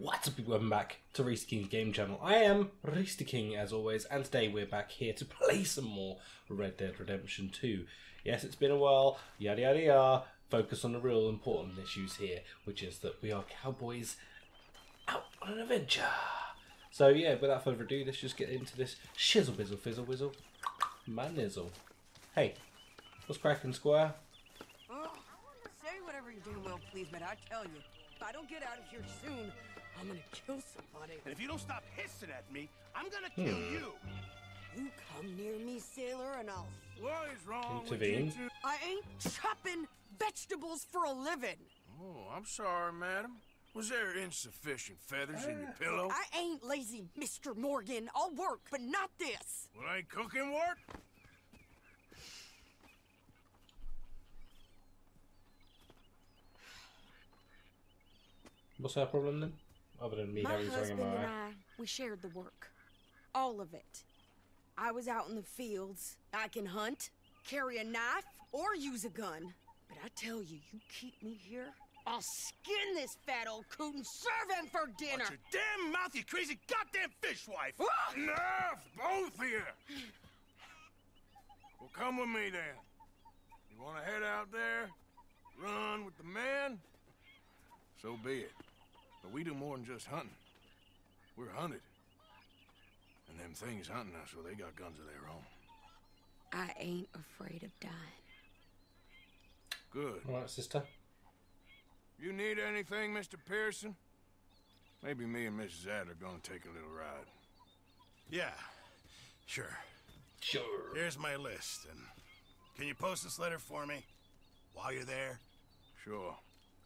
What's up, people? Welcome back to Rhys the King's Game Channel. I am Rhys the King, as always, and today we're back here to play some more Red Dead Redemption 2. Yes, it's been a while, yada yada yada. Focus on the real important issues here, which is that we are cowboys out on an adventure. So yeah, without further ado, let's just get into this shizzle bizzle fizzle whizzle manizzle. Hey, what's cracking, Squire? Say whatever you damn well please, but I tell you, if I don't get out of here soon, I'm gonna kill somebody. And if you don't stop hissing at me, I'm gonna kill you. You come near me, sailor, and I'll... What is wrong Intervene. with you two? I ain't chopping vegetables for a living. Oh, I'm sorry, madam. Was there insufficient feathers in your pillow? I ain't lazy, Mr. Morgan. I'll work, but not this. Well, ain't cooking work? What's our problem then? Other than me My having something husband in my and eye. we shared the work. All of it. I was out in the fields. I can hunt, carry a knife, or use a gun. But I tell you, you keep me here, I'll skin this fat old coot and serve him for dinner. Watch your damn mouth, you crazy goddamn fishwife! Ah! Enough, both of you! Well, come with me then. You want to head out there, run with the men? So be it. But we do more than just hunting. We're hunted. And them things hunting us, well, they got guns of their own. I ain't afraid of dying. Good. Alright, sister. You need anything, Mr. Pearson? Maybe me and Mrs. Adler are gonna take a little ride. Yeah, sure. Sure. Here's my list, and can you post this letter for me while you're there? Sure.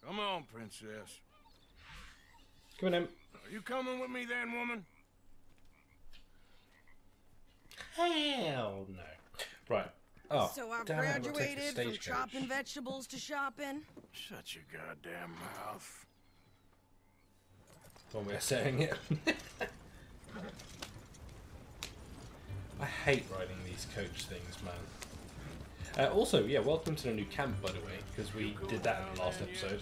Come on, princess. Come on in. Are you coming with me then, woman? Hell no. Right. Oh, So I've damn it, I've got to take the graduated from stagecoach. chopping vegetables to shopping. Shut your goddamn mouth. One way of saying it. I hate riding these coach things, man. Also, yeah, welcome to the new camp, by the way, because we did that in the last episode.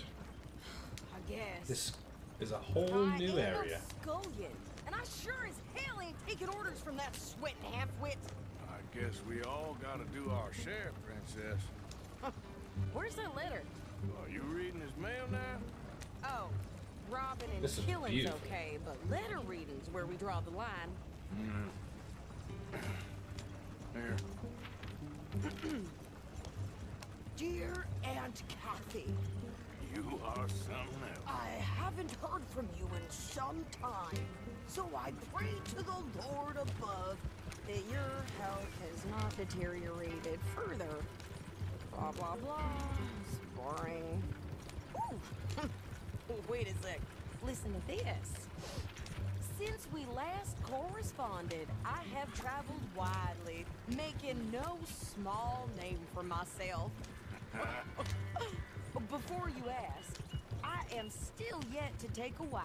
I guess. This is a whole new area. Scullion, and I sure as hell ain't taking orders from that sweating half-wit. I guess we all gotta do our share, princess. Where's that letter? Are you reading his mail now? Oh, robbing and This is killing's beautiful. okay, but letter reading's where we draw the line. Here. Dear Aunt Kathy, You are something else. I haven't heard from you in some time, so I pray to the Lord above that your health has not deteriorated further. Blah, blah, blah. It's boring. Ooh. Wait a sec. Listen to this. Since we last corresponded, I have traveled widely, making no small name for myself. Before you ask, I am still yet to take a wife,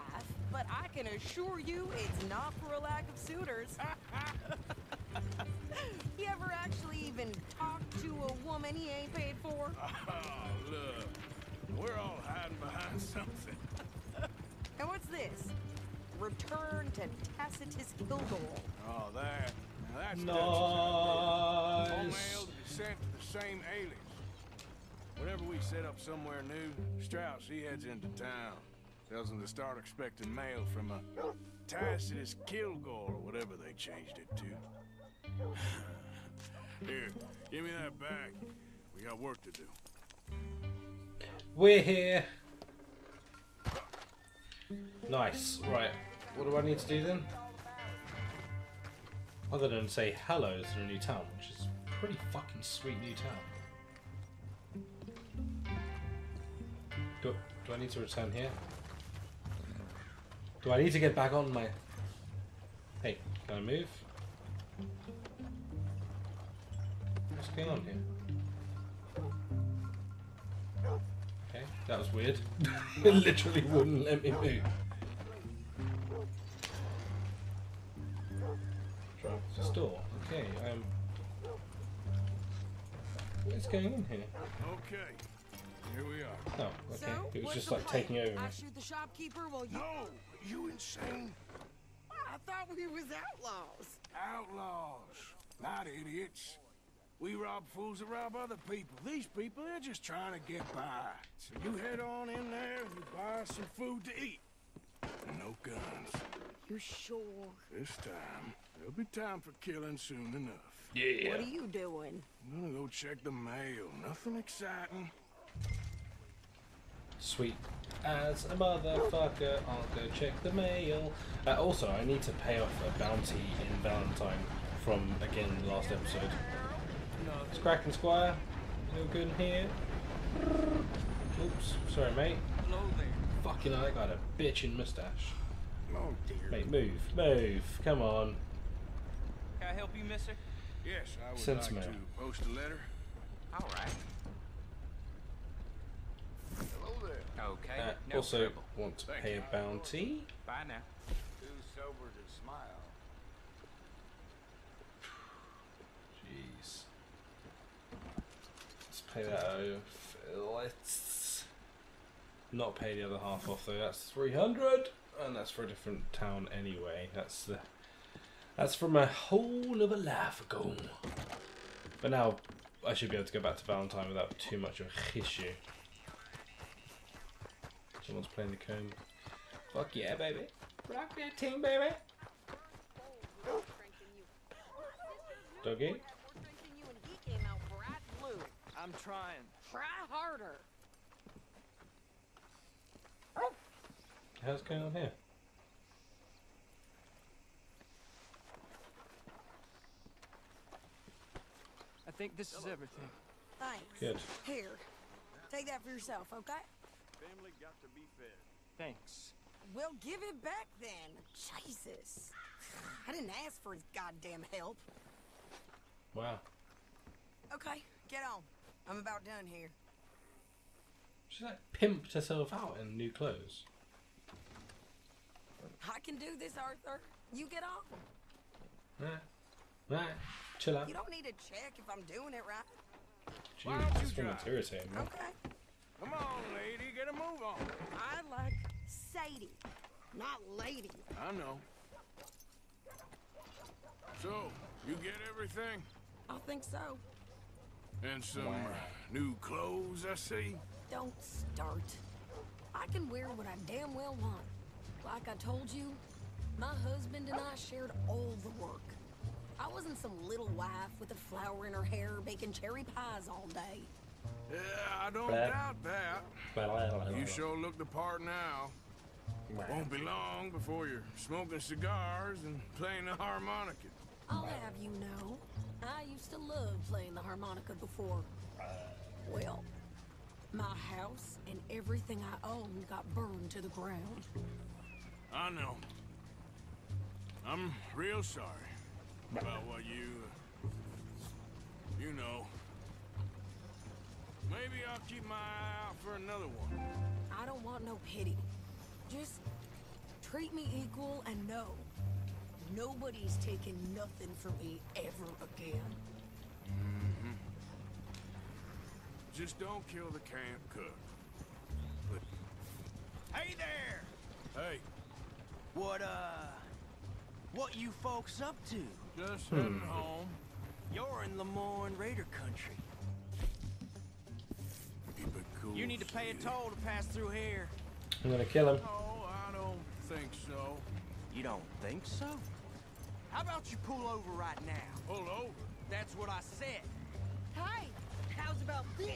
but I can assure you it's not for a lack of suitors. You ever actually even talked to a woman he ain't paid for? Oh, look. We're all hiding behind something. And what's this? Return to Tacitus Kilgore. Oh, that. Now that's Nice. All mail to be sent to the same alias. Whenever we set up somewhere new, Strauss, he heads into town. Tells them to start expecting mail from a Tacitus Kilgore, or whatever they changed it to. Here, give me that back. We got work to do. We're here. Nice. Right. What do I need to do then? Other than say hello to the new town, which is a pretty fucking sweet new town. Do I need to return here? Do I need to get back on my... Hey, can I move? What's going on here? Okay, that was weird. It literally wouldn't let me move. It's a store. Okay, What's going on here? Okay. Here we are. Oh, okay. So, It was what's just the like plan? taking over. I shoot the shopkeeper while you... No! You insane? I thought we was outlaws. Outlaws, not idiots. We rob fools that rob other people. These people, they're just trying to get by. So you head on in there and you buy some food to eat. No guns. You sure? This time, there'll be time for killing soon enough. Yeah. What are you doing? I'm gonna go check the mail. Nothing exciting. Sweet as a motherfucker, I'll go check the mail. Also, I need to pay off a bounty in Valentine from, again, the last episode. It's Kraken Squire. You good in here? Oops, sorry mate. Hello there. Fucking hell, that guy had a bitchin' moustache. Oh dear. Mate, move, come on. Can I help you, mister? Yes, I would Send like some mail. to post a letter. All right. Hello there. Okay. No Also, trouble. want to Thank pay you. a bounty. Bye now. Too sober to smile. Jeez. Let's pay that off. Let's not pay the other half off though. That's 300, and that's for a different town anyway. That's from a whole other life ago. But now I should be able to go back to Valentine without too much of a issue. Someone's playing the comb. Fuck yeah, baby. Rock that ting, baby. Doggy. I'm trying. Try harder. How's it going on here? I think this is everything. Thanks. Good. Here, take that for yourself, okay? Family got to be fed. Thanks. Well, give it back then. Jesus. I didn't ask for his goddamn help. Wow. Okay, get on. I'm about done here. She's like pimped herself out in new clothes. I can do this, Arthur. You get on. Right. Chill out. You don't need to check if I'm doing it right. Why don't Jeez, you this woman's drive? irritating me. Okay. Come on, lady, get a move on. I like Sadie, not lady. I know. So, you get everything? I think so. And some Wow. new clothes, I see. Don't start. I can wear what I damn well want. Like I told you, my husband and I shared all the work. I wasn't some little wife with a flower in her hair baking cherry pies all day. Yeah, I don't Blah. doubt that. You sure look the part now. Won't be long before you're smoking cigars and playing the harmonica. I'll have you know, I used to love playing the harmonica before. Well, my house and everything I owned got burned to the ground. I know. I'm real sorry about what you know. Maybe I'll keep my eye out for another one. I don't want no pity. Just treat me equal and know nobody's taking nothing from me ever again. Just don't kill the camp cook. But Hey there! hey, What you folks up to? just heading home. You're in Lemoyne Raider country. Keep it cool. You need to pay a Sadie. toll to pass through here. I'm gonna kill him. No, I don't think so. You don't think so? How about you pull over right now? Pull over. That's what I said. Hey, how's about this?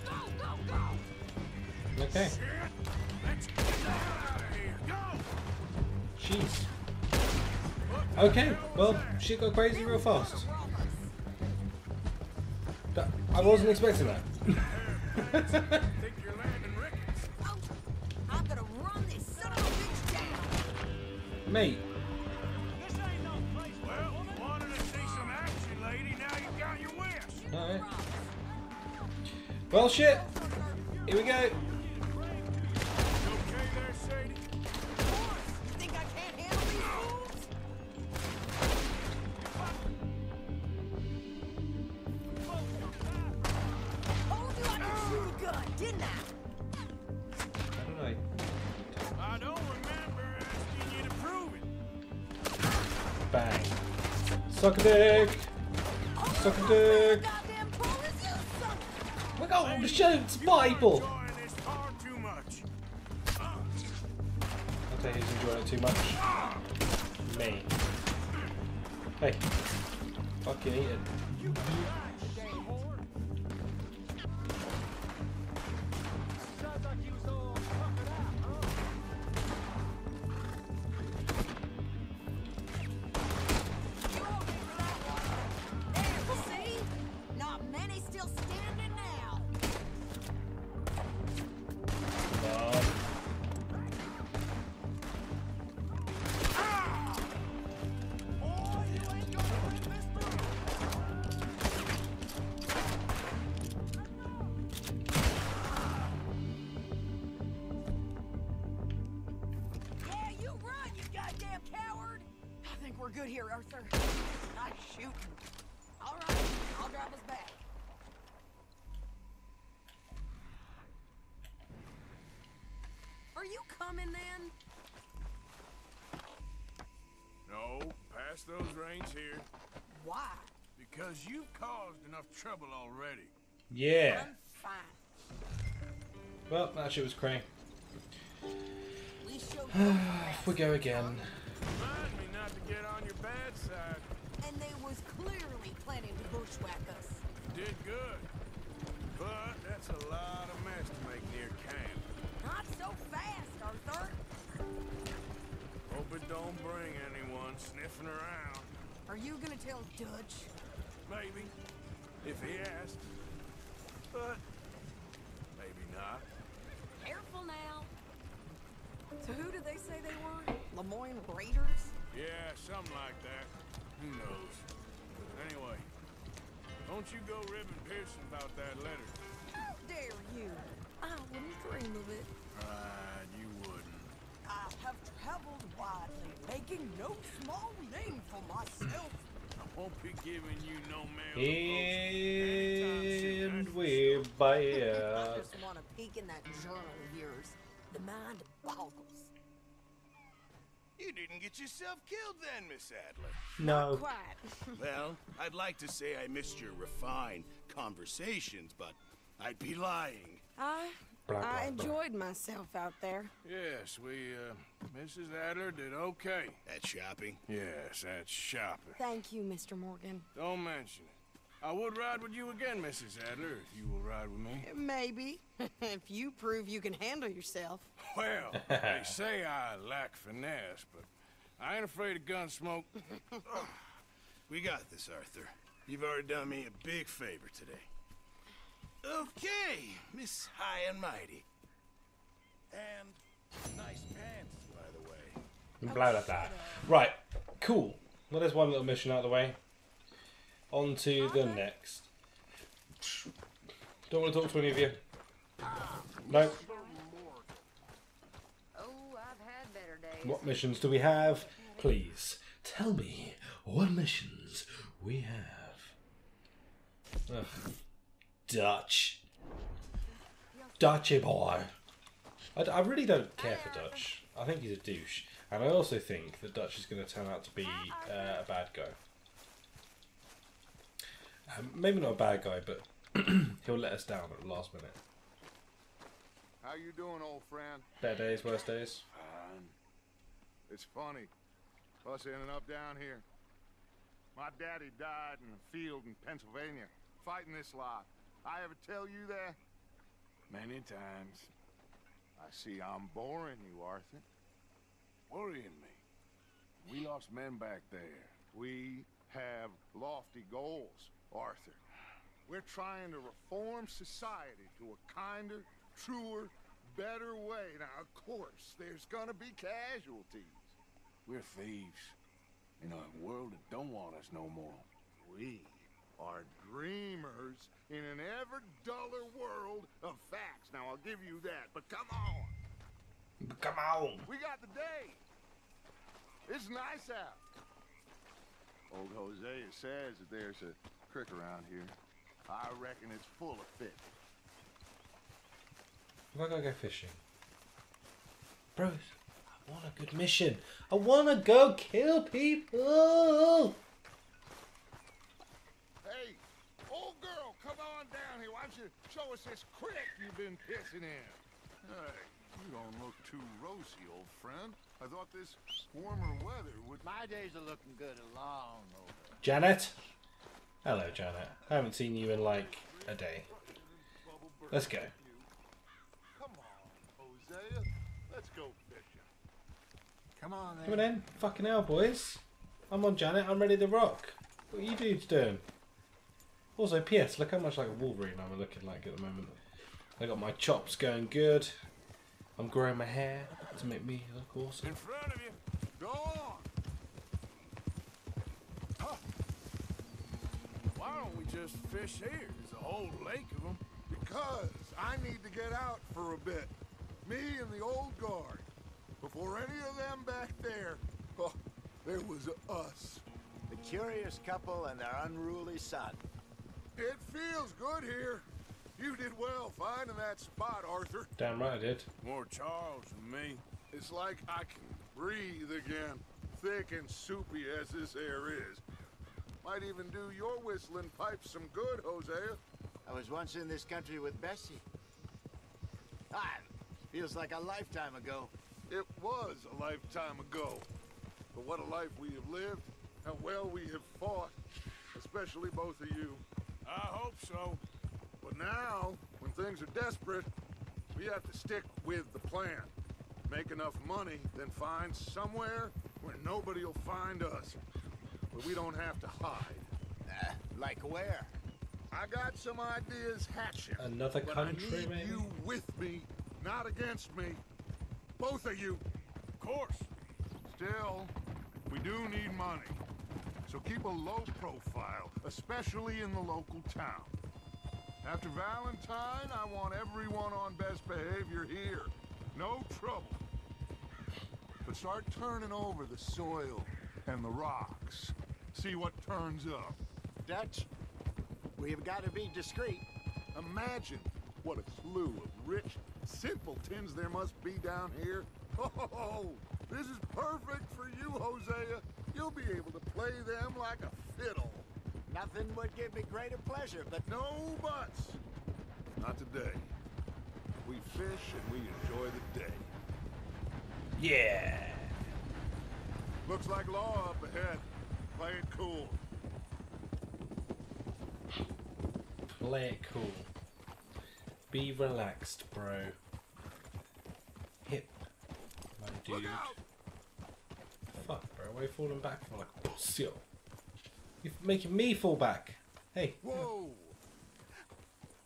Go, go, go! Okay. Shit! Let's get the hell out of here. Go! Jeez. What the Okay, hell was well, that? shit got crazy real fast. I wasn't expecting that. Think you're landing Ricketts? Oh, I'm gonna run this son of a bitch down. Mate, This ain't no place. Well, you wanted to see some action, lady. Now you got your wish. alright. Well, shit. Here we go. You okay there, Sadie? You think I can't handle these fools? Hold Suck a dick! Suck a dick! Goddamn police, you son. We're going to shoot Bible! Enjoying this far too much. I'll tell you who's enjoying it too much. Me. Hey. Fucking eat it. See? Not many still standing now. Yeah, you run, you goddamn coward! I think we're good here, Arthur. Nice shooting. All right, I'll drive us back. Are you coming then? No, pass those reins here. Why? Because you've caused enough trouble already. Yeah. I'm fine. Well, that shit was cray. We showed you Off we go again. Remind me not to get on your bad side. and they was clearly planning to bushwhack us. Did good. But that's a lot of mess to make near camp. Not so fast, Arthur. Hope it don't bring anyone sniffing around. Are you gonna tell Dutch? Maybe. If he asks. But maybe not. Careful now. So who did they say they were? Lemoyne Raiders? Yeah, something like that. Who knows? Anyway, don't you go ribbing Pearson about that letter. How dare you? I wouldn't dream of it. Right, you wouldn't. I have traveled widely, making no small name for myself. I won't be giving you no mail. And we're I back. just want to peek in that journal of yours. The mind boggles. You didn't get yourself killed then, Miss Adler. No. Quite. Well, I'd like to say I missed your refined conversations, but I'd be lying. I Blah, blah, blah. enjoyed myself out there. Yes, Mrs. Adler did okay. At shopping? Yes, that's shopping. Thank you, Mr. Morgan. Don't mention it. I would ride with you again, Mrs. Adler, if you will ride with me. Maybe. If you prove you can handle yourself. Well, they say I lack finesse, but I ain't afraid of gun smoke. We got this, Arthur. You've already done me a big favor today. Okay, Miss High and Mighty. And nice pants, by the way. Blah, blah, blah. Right, cool. Well, there's one little mission out of the way. On to the next. Don't want to talk to any of you. No. Oh, I've had better days. What missions do we have? Please, tell me what missions we have. Ugh. Dutch. Dutchy boy. I really don't care for Dutch. I think he's a douche. And I also think that Dutch is going to turn out to be a bad guy. Maybe not a bad guy, but he'll let us down at the last minute. How you doing, old friend? Better days, worse days. Fine. It's funny, us ending up down here. My daddy died in a field in Pennsylvania, fighting this lot. I ever tell you that? Many times. I see I'm boring you, Arthur. Worrying me. We lost men back there. We have lofty goals, Arthur. We're trying to reform society to a kinder, truer, better way. Now, of course, there's gonna be casualties. We're thieves. In a world that don't want us no more. We are dreamers in an ever duller world of facts. Now, I'll give you that, but come on. Come on. We got the day. It's nice out. Old Hosea says that there's a creek around here. I reckon it's full of fish. If I gotta go fishing. Bros, I want a good mission. I wanna go kill people. Show us this crick you've been pissing in. Hey, you don't look too rosy, old friend. I thought this warmer weather would... My days are looking good and long over. Janet? Hello, Janet. I haven't seen you in like a day. Let's go. Come on, Hosea. Let's go fishing. Come on, then. Coming in. Fucking hell, boys. I'm on, Janet. I'm ready to rock. What are you dudes doing? Also, P.S. Look how much like a Wolverine I'm looking like at the moment. I got my chops going good. I'm growing my hair to make me look awesome. In front of you. Go on. Huh. Why don't we just fish here? There's a whole lake of them. Because I need to get out for a bit. Me and the old guard. Before any of them back there, oh, there was us. The curious couple and their unruly son. It feels good here. You did well finding that spot, Arthur. Damn right I did. More Charles than me. It's like I can breathe again. Thick and soupy as this air is. Might even do your whistling pipes some good, Hosea. I was once in this country with Bessie. Ah, feels like a lifetime ago. It was a lifetime ago. But what a life we have lived. How well we have fought. Especially both of you. I hope so. But now, when things are desperate, we have to stick with the plan. Make enough money, then find somewhere where nobody will find us. Where we don't have to hide. Like where? I got some ideas hatching. Another but country, I need maybe? you with me, not against me. Both of you. Of course. Still, we do need money. So keep a low profile, especially in the local town. After Valentine, I want everyone on best behavior here. No trouble. But start turning over the soil and the rocks. See what turns up. Dutch, we've got to be discreet. Imagine what a slew of rich simpletons there must be down here. Oh, this is perfect for you, Hosea. You'll be able to play them like a fiddle. Nothing would give me greater pleasure, but No buts. Not today. We fish and we enjoy the day. Yeah. Looks like law up ahead. Play it cool. Play it cool. Be relaxed, bro. Hip, my dude. Look out! Fuck, bro. Why are you falling back for like a pussy? You're making me fall back. Hey. Whoa!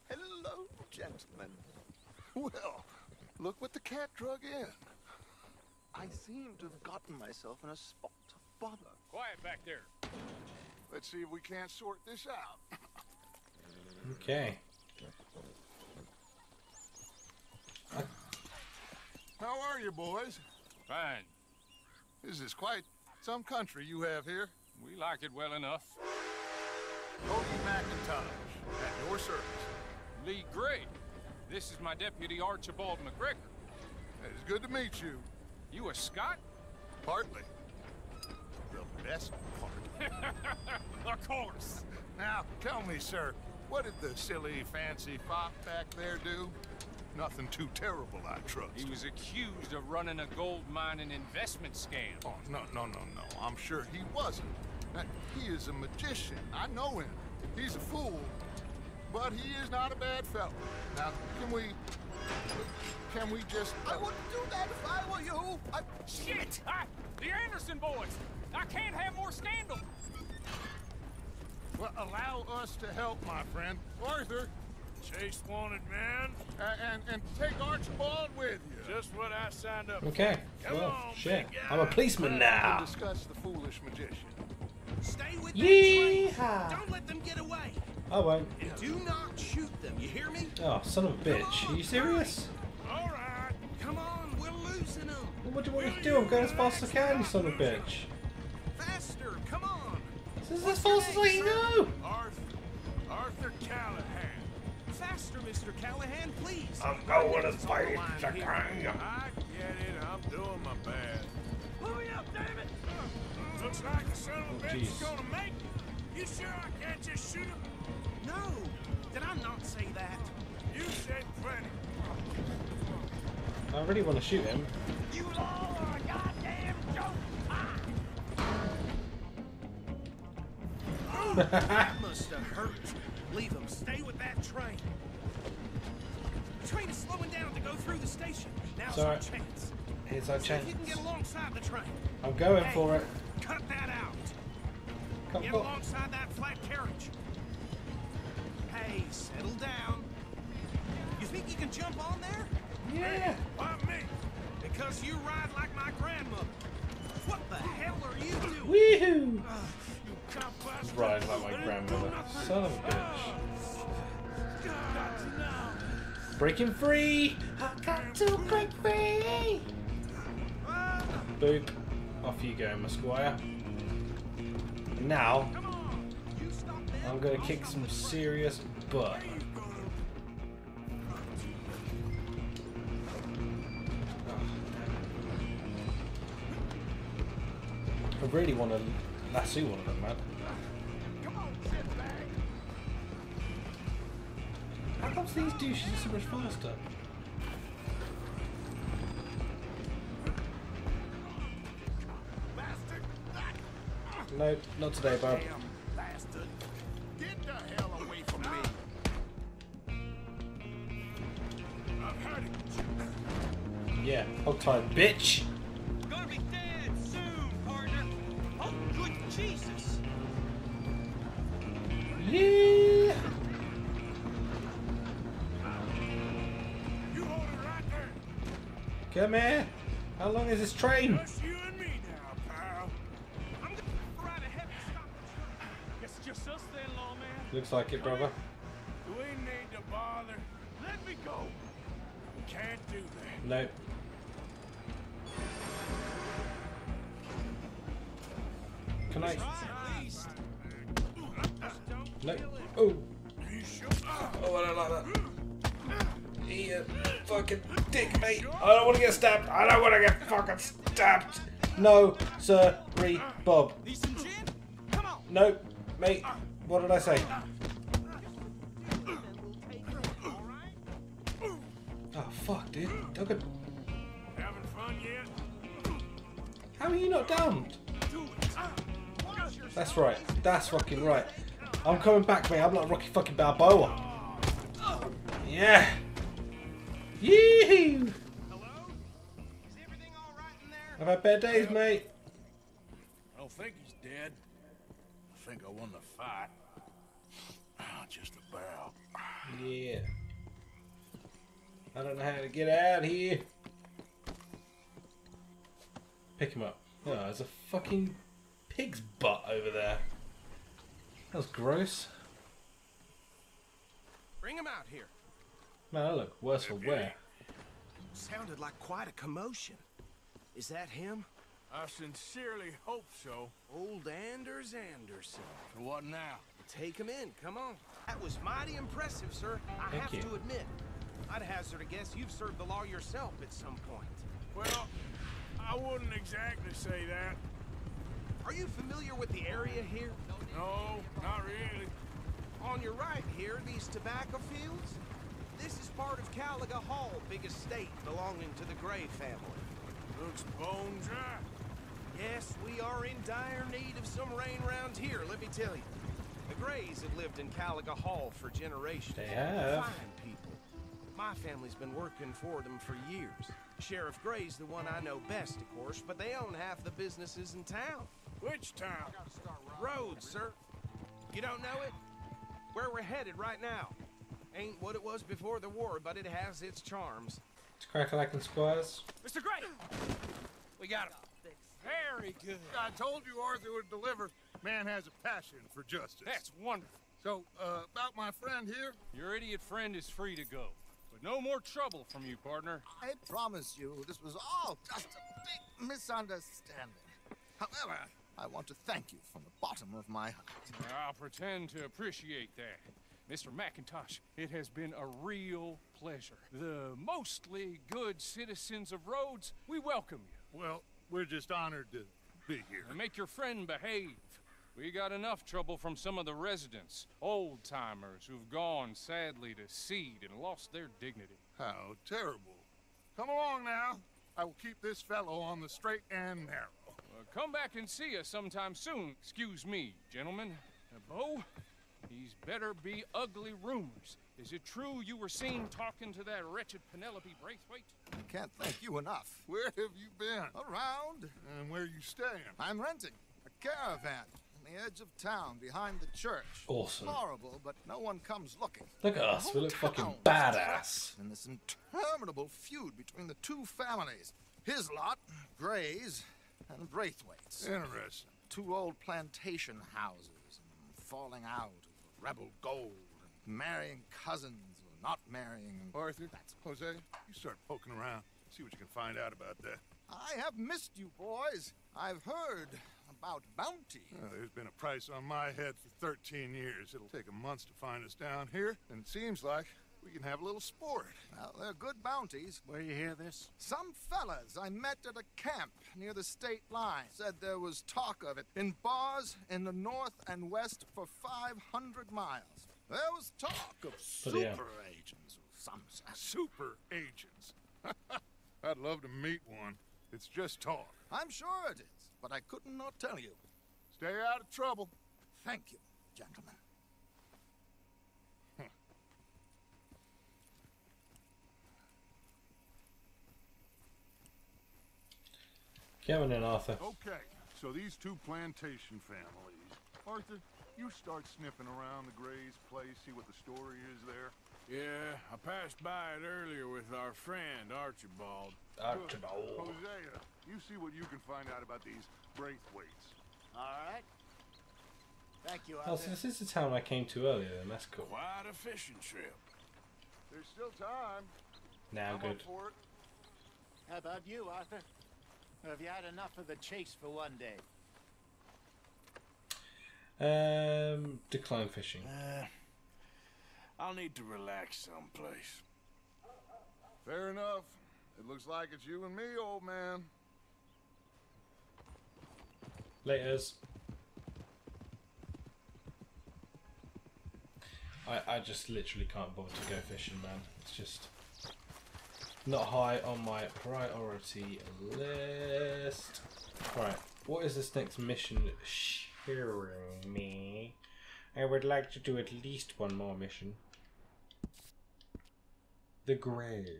hello, gentlemen. Well, look what the cat drug in. I seem to have gotten myself in a spot of bother. Quiet back there. Let's see if we can't sort this out. Okay. How are you, boys? Fine. This is quite some country you have here. We like it well enough. Cody McIntosh, at your service. Lee Gray. This is my deputy Archibald McGregor. It's good to meet you. You a Scot? Partly. The best part. Of course. Now, tell me, sir, what did the silly, fancy fop back there do? Nothing too terrible, I trust. He was accused of running a gold mining investment scam. Oh, no. I'm sure he wasn't. He is a magician. I know him. He's a fool. But he is not a bad fellow. Now, can we just... I wouldn't do that if I were you. Shit! The Anderson boys! I can't have more scandal! Well, allow us to help, my friend. Arthur, Chase wanted man. and take Archibald with you. Just what I signed up for. Okay. Come Well, on, shit. big guy. I'm a policeman We'll now. discuss the foolish magician. Stay with that train. Yeehaw. Don't let them get away. I won't. And do not shoot them, you hear me? Oh, son of a bitch. Are you serious? All right. Come on, we're losing them. What do you want me to do? I'm going as fast as I can, you son of a bitch. Faster, come on. This is as fast as I can go. Arthur Callahan. Faster, Mr. Callahan, please. I'm going as It's on the fast as I line here. can. I get it. I'm doing my best. Hurry up, damn it. Looks like the son of a bitch is jeez. gonna make it. You sure I can't just shoot him? No, did I not say that? You said plenty. I really want to shoot him. You all are a goddamn joke! That must have hurt. Leave him. Stay with that train. The train is slowing down to go through the station. Now's our chance. Here's our See chance. if you can get alongside the train. I'm going Hey, for it. Cut that out. Come Get on. alongside that flat carriage. Hey, settle down. You think you can jump on there? Yeah. Why me? Because you ride like my grandmother. What the hell are you doing? Woohoo! Compass. Ride like my grandmother. Son of a bitch. Got to know. Breaking free! I got to break free! Boop. Off you go, Masquire. Now, I'm gonna kick some serious butt. I really want to lasso one of them, man. Come on, sit back. How come these douches are so much faster? Bastard. Nope, not today, bub. Damn bastard. Get the hell away from me. I've heard it. Yeah, hold tight, bitch! Gonna be dead soon, partner. Oh, good Jesus. Yeah! You hold it right there. Come here! How long is this train? Just you and me now, pal. I'm gonna ride ahead and stop the train. Guess it's just us then, lawman. Looks like it, brother. Do we need to bother? Let me go. We can't do that. Nope. Can I? No. Oh. You sure? Oh, I don't like that. Eat a fucking dick, mate. I don't want to get stabbed. I don't want to get fucking stabbed. No, sir, Bob. Need some gin? Come on. No, mate. What did I say? Oh, fuck, dude. Okay. Having fun yet? How are you not downed? Do it. That's right. That's fucking right. I'm coming back, mate. I'm not Rocky fucking Balboa. Yeah. Yee-hoo. Hello? Is everything all right in there? I've had bad days, mate. I don't think he's dead. I think I won the fight. Just about. Yeah. I don't know how to get out of here. Pick him up. Oh, there's a fucking pig's butt over there. That was gross. Bring him out here. Man, I look worse for wear. Sounded like quite a commotion. Is that him? I sincerely hope so. Old Anders Anderson. So what now? Take him in, come on. That was mighty impressive, sir. I Thank have you. to admit. I'd hazard a guess you've served the law yourself at some point. Well, I wouldn't exactly say that. Are you familiar with the area here? No, not really. On your right here, these tobacco fields? This is part of Caliga Hall, big estate belonging to the Gray family. Looks bone dry. Yes, we are in dire need of some rain around here, let me tell you. The Grays have lived in Caliga Hall for generations. They have. Fine people. My family's been working for them for years. Sheriff Gray's the one I know best, of course, but they own half the businesses in town. Which town? Rhodes, sir. You don't know it? Where we're headed right now. Ain't what it was before the war, but it has its charms. It's Crack-a-lack and Squires. Mr. Gray! We got him. Very good. I told you Arthur would deliver. Man has a passion for justice. That's wonderful. So, about my friend here, Your idiot friend is free to go. But no more trouble from you, partner. I promise you, this was all just a big misunderstanding. However, I want to thank you from the bottom of my heart. I'll pretend to appreciate that. Mr. McIntosh, it has been a real pleasure. The mostly good citizens of Rhodes, we welcome you. well, we're just honored to be here. And make your friend behave. We got enough trouble from some of the residents, old-timers who've gone sadly to seed and lost their dignity. How terrible. Come along now. I will keep this fellow on the straight and narrow. Come back and see us sometime soon. Excuse me, gentlemen. Bo, these better be ugly rumors. Is it true you were seen talking to that wretched Penelope Braithwaite? I can't thank you enough. Where have you been? Around. And where you staying? I'm renting a caravan on the edge of town behind the church. Awesome. Horrible, but no one comes looking. Look at us. We look The fucking whole badass. town in this interminable feud between the two families. His lot, Gray's, and Braithwaite's. Interesting. Two old plantation houses, and falling out of rebel gold, and marrying cousins or not marrying. Arthur, Jose, you start poking around. See what you can find out about that. I have missed you, boys. I've heard about bounty. There's been a price on my head for 13 years. It'll take a month to find us down here, and it seems like we can have a little sport. Well, they're good bounties. Where you hear this? Some fellas I met at a camp near the state line said there was talk of it in bars in the north and west for 500 miles. There was talk of super agents of some sort. Super agents. I'd love to meet one. It's just talk. I'm sure it is, but I couldn't not tell you. Stay out of trouble. Thank you, gentlemen. Kevin and Arthur. Okay, so these two plantation families. Arthur, you start sniffing around the Gray's place, see what the story is there. Yeah, I passed by it earlier with our friend, Archibald. Archibald. Hosea, you see what you can find out about these Braithwaites. All right. Thank you, Oh, so this is the town I came to earlier, then. That's cool. Quite a fishing trip. There's still time. Now I'm good. up for it. How about you, Arthur? Have you had enough of the chase for one day? Decline fishing. I'll need to relax someplace. Fair enough. It looks like it's you and me, old man. Laters. I just literally can't bother to go fishing, man. It's just not high on my priority list. Right, what is this next mission sharing me? I would like to do at least one more mission. The Grave.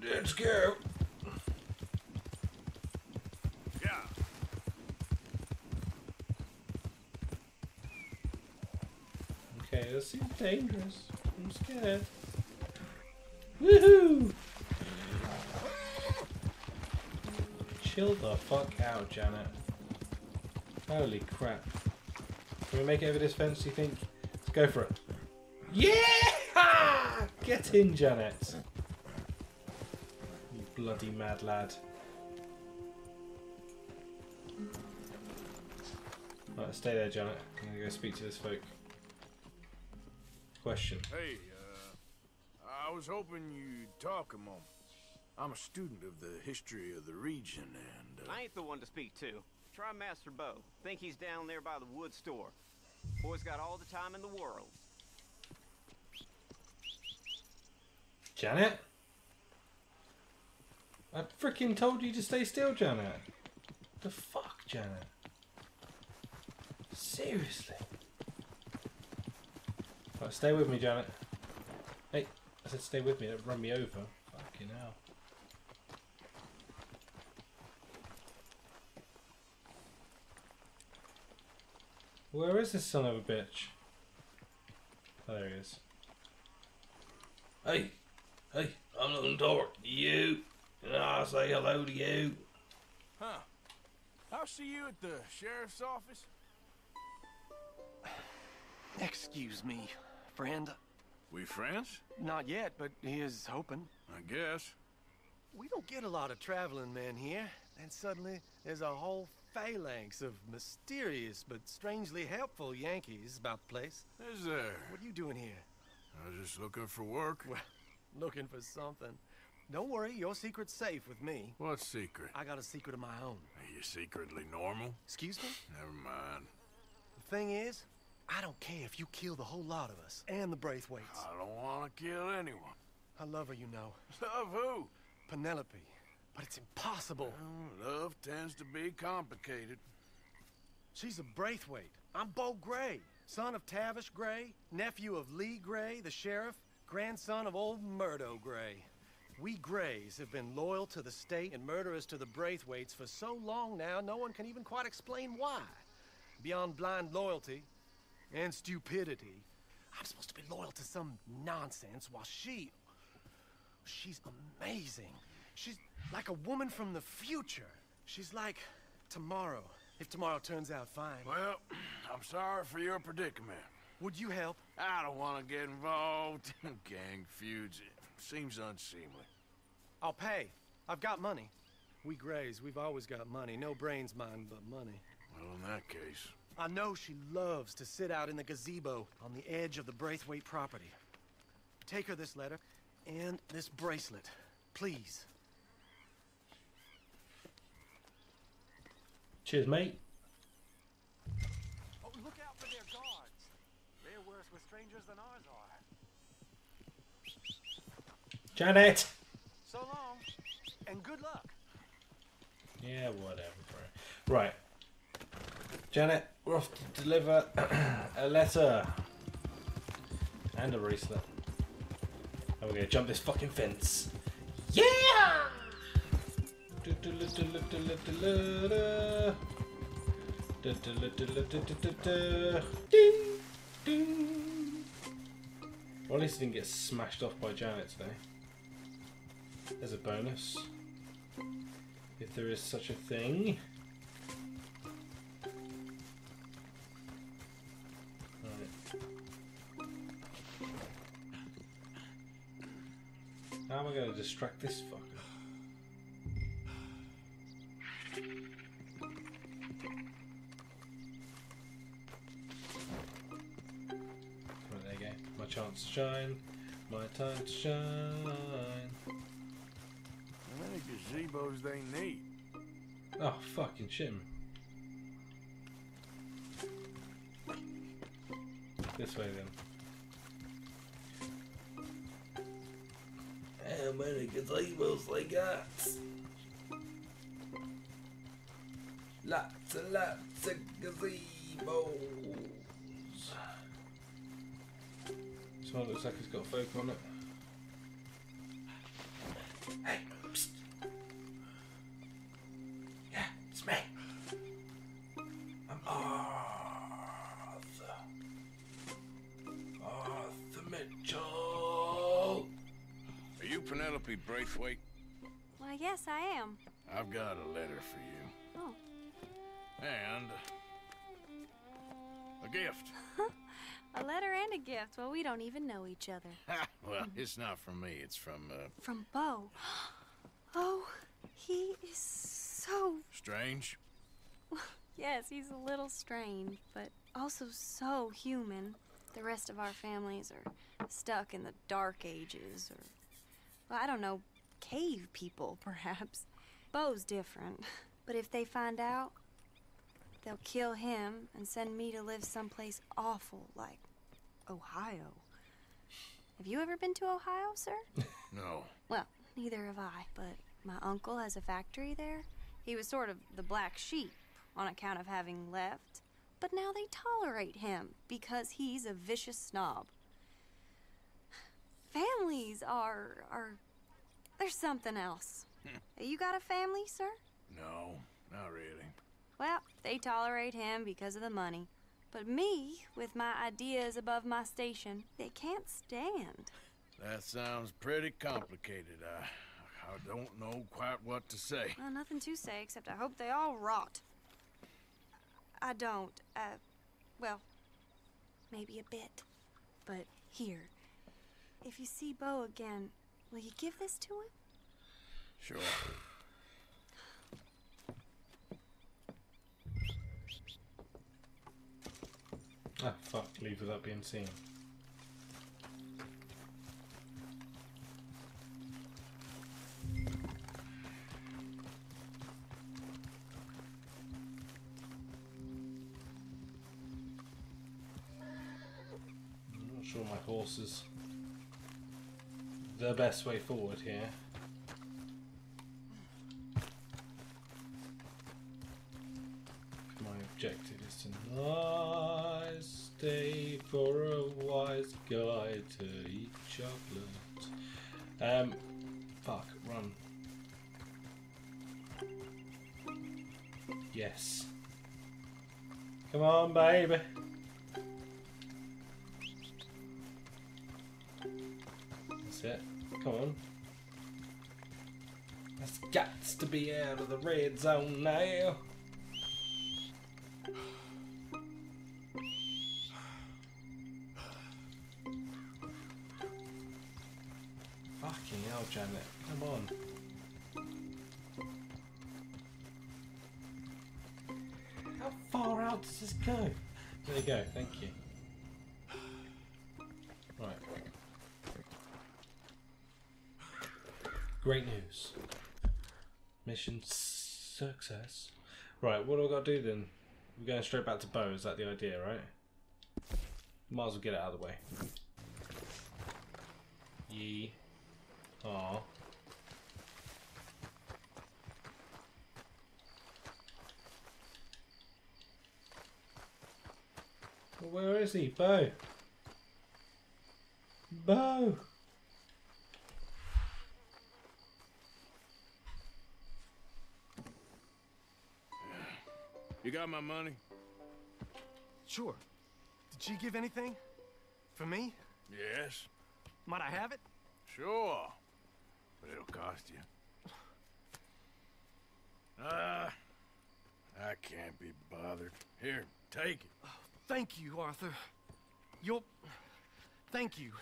Let's go. Yeah. Okay, this seems dangerous. I'm scared. Woohoo! Chill the fuck out, Janet. Holy crap. Can we make it over this fence, do you think? Let's go for it. Yeah! Get in, Janet. You bloody mad lad. Right, stay there, Janet. I'm gonna go speak to this folk. Question. Hey, I was hoping you'd talk a moment. I'm a student of the history of the region, and I ain't the one to speak to. Try Master Bo. Think he's down there by the wood store. Boy's got all the time in the world. Janet? I freaking told you to stay still, Janet. The fuck, Janet? Seriously? Right, stay with me, Janet. Hey, I said stay with me, don't run me over. Fucking hell. Where is this son of a bitch? Oh, there he is. Hey! Hey, I'm not gonna talk to you. And I'll say hello to you. Huh. I'll see you at the sheriff's office. Excuse me, friend. We friends? Not yet, but he is hoping. I guess. We don't get a lot of traveling men here, and suddenly there's a whole phalanx of mysterious but strangely helpful Yankees about the place. Is there? What are you doing here? I was just looking for work. Well, looking for something. Don't worry, your secret's safe with me. What secret? I got a secret of my own. Are you secretly normal? Excuse me? Never mind. The thing is, I don't care if you kill the whole lot of us and the Braithwaites. I don't want to kill anyone. I love her, you know. Love who? Penelope. But it's impossible. Well, love tends to be complicated. She's a Braithwaite. I'm Beau Gray, son of Tavish Gray, nephew of Lee Gray, the sheriff, grandson of old Murdo Gray. We Grays have been loyal to the state and murderers to the Braithwaites for so long now, no one can even quite explain why. Beyond blind loyalty and stupidity, I'm supposed to be loyal to some nonsense while she's amazing. She's like a woman from the future. She's like tomorrow, if tomorrow turns out fine. Well, I'm sorry for your predicament. Would you help? I don't want to get involved in gang feuds. It seems unseemly. I'll pay. I've got money. We Grays, we've always got money. No brains, mind, but money. Well, in that case... I know she loves to sit out in the gazebo on the edge of the Braithwaite property. Take her this letter and this bracelet, please. Cheers, mate. Oh, look out for their guards. They're worse with strangers than ours are. Janet! So long, and good luck. Yeah, whatever, bro. Right. Janet, we're off to deliver a letter. And a bracelet. And we're going to jump this fucking fence. Yeah! Ding! Ding! Well, at least it didn't get smashed off by Janet today. There's a bonus. If there is such a thing. Right. How am I going to distract this fucker? Right, there you go. My chance to shine. My time to shine. How many gazebos they need? Oh, fucking shit. This way then. How many gazebos they got? Lots and lots of gazebos. This one looks like it's got folk on it. Hey, psst. Yeah, it's me. I'm Arthur. Arthur Mitchell. Are you Penelope Braithwaite? Why, yes, I am. I've got a letter for you. Oh. And a gift. A letter and a gift. Well, we don't even know each other. Well, it's not from me. It's from, From Beau. Oh, he is so... Strange? Yes, he's a little strange, but also so human. The rest of our families are stuck in the Dark Ages, or... Well, I don't know, cave people, perhaps. Beau's different. But if they find out, they'll kill him and send me to live someplace awful, like Ohio. Have you ever been to Ohio, sir? No. Well, neither have I, but my uncle has a factory there. He was sort of the black sheep on account of having left, but now they tolerate him because he's a vicious snob. Families are there's something else. You got a family, sir? No, not really. Well, they tolerate him because of the money. But me, with my ideas above my station, they can't stand. That sounds pretty complicated. I don't know quite what to say. Well, nothing to say, except I hope they all rot. I don't. Well, maybe a bit. But here, if you see Beau again, will you give this to him? Sure. Ah, fuck, leave without being seen. sure my horse is the best way forward here. My objective is to nice day for a wise guy to eat chocolate. Fuck, run. Yes. Come on, baby. That's it. Come on. That's got to be out of the red zone now. Fucking hell, Janet. Come on. How far out does this go? There you go, thank you. Right. Great news. Mission success. Right, what do I got to do then? We're going straight back to Bo, is that the idea, right? Might as well get it out of the way. Yee. Aww. Well, where is he? Bo! Bo! You got my money? Sure. Did she give anything? For me? Yes. Might I have it? Sure. But it'll cost you. I can't be bothered. Here, take it. Oh, thank you, Arthur. You'll... Thank you.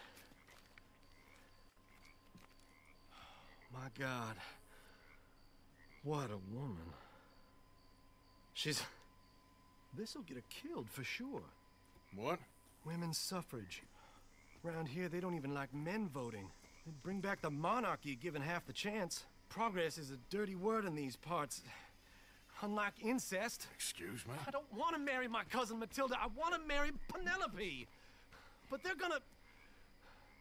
My God. What a woman. She's... This'll get her killed for sure. What? Women's suffrage. Around here, they don't even like men voting. They'd bring back the monarchy given half the chance. Progress is a dirty word in these parts. Unlike incest. Excuse me? I don't want to marry my cousin Matilda. I want to marry Penelope. But they're gonna...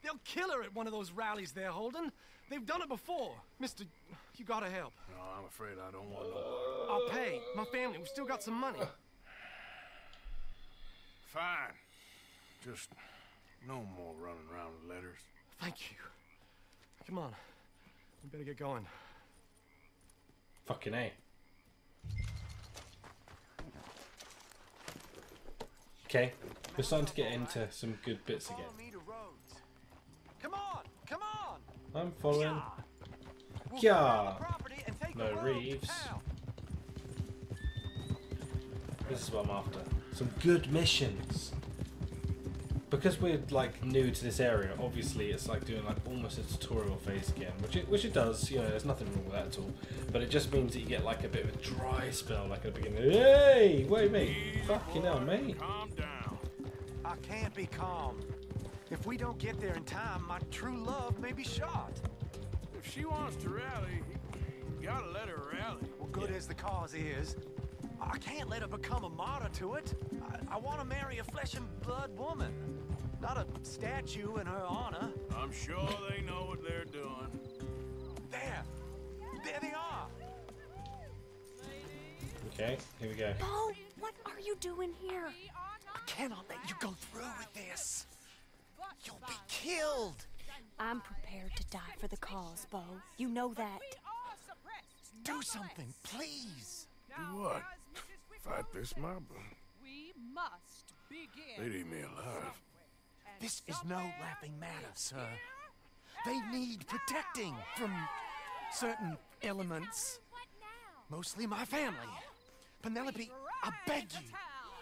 They'll kill her at one of those rallies they're holding. They've done it before. Mister, you gotta help. No, I'm afraid I don't want no... I'll pay. My family, we've still got some money. Fine. Just no more running around with letters. Thank you. Come on. We better get going. Fucking A. Okay, we're starting to get into some good bits again. Come on! Come on! I'm following. Yeah. No, Rhys. This is what I'm after. Some good missions. Because we're like new to this area, obviously it's like doing like almost a tutorial phase again, which it does. You know, there's nothing wrong with that at all. But it just means that you get like a bit of a dry spell, like at the beginning. Hey, wait, mate. Fucking hell, mate. Calm down. I can't be calm. If we don't get there in time, my true love may be shot. If she wants to rally, you gotta let her rally. Well, good as the cause is, I can't let her become a martyr to it. I want to marry a flesh and blood woman, not a statue in her honor. I'm sure they know what they're doing. There they are. Okay, here we go. Bo, what are you doing here? I cannot let you go through with this. You'll be killed. I'm prepared to die for the cause, Bo. You know that. Do something, please. Do what? Fight this mob? We must begin. They'd eat me alive. This is no laughing matter, sir. They need protecting from certain elements. Mostly my family. Penelope, I beg you.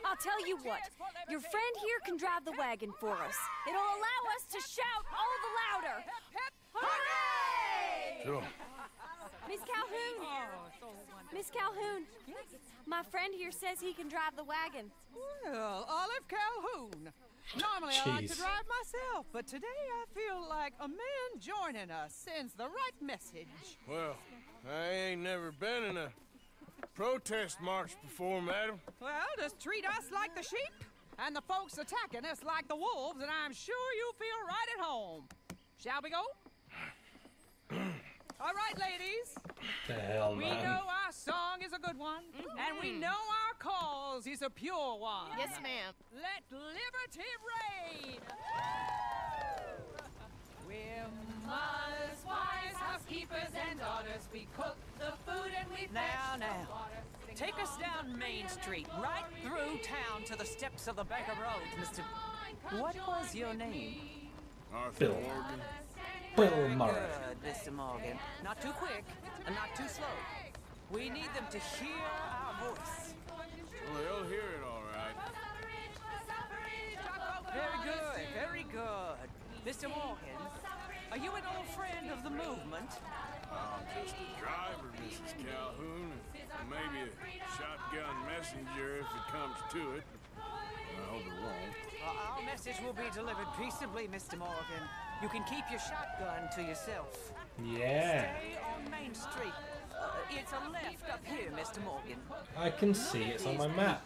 I'll tell you what. Your friend here can drive the wagon for us. It'll allow us to shout all the louder. Hooray! Sure. Miss Calhoun! Miss Calhoun! My friend here says he can drive the wagon. Well, Olive Calhoun. Normally I like to drive myself, but today I feel like a man joining us sends the right message. Well, I ain't never been in a protest march before, madam. Well, just treat us like the sheep, and the folks attacking us like the wolves, and I'm sure you feel right at home. Shall we go? All right, ladies. The hell, we man. know our song is a good one, and we know our cause is a pure one. Yes, ma'am. Let liberty reign. We're mothers, wives, housekeepers, and daughters. We cook the food and we Now, take us down Main Street, right through town to the steps of the Baker Road, Mr. What was your name? Arthur Bill. Morgan. Bill Murray. Good, Mr. Morgan. Not too quick and not too slow. We need them to hear our voice. Well, they'll hear it all right. Very good, very good. Mr. Morgan, are you an old friend of the movement? I'm just a driver, Mrs. Calhoun, and maybe a shotgun messenger if it comes to it. I hope it won't. Our message will be delivered peaceably, Mr. Morgan. You can keep your shotgun to yourself. Yeah. Stay on Main Street. It's a left up here, Mr. Morgan. I can see it's on my map.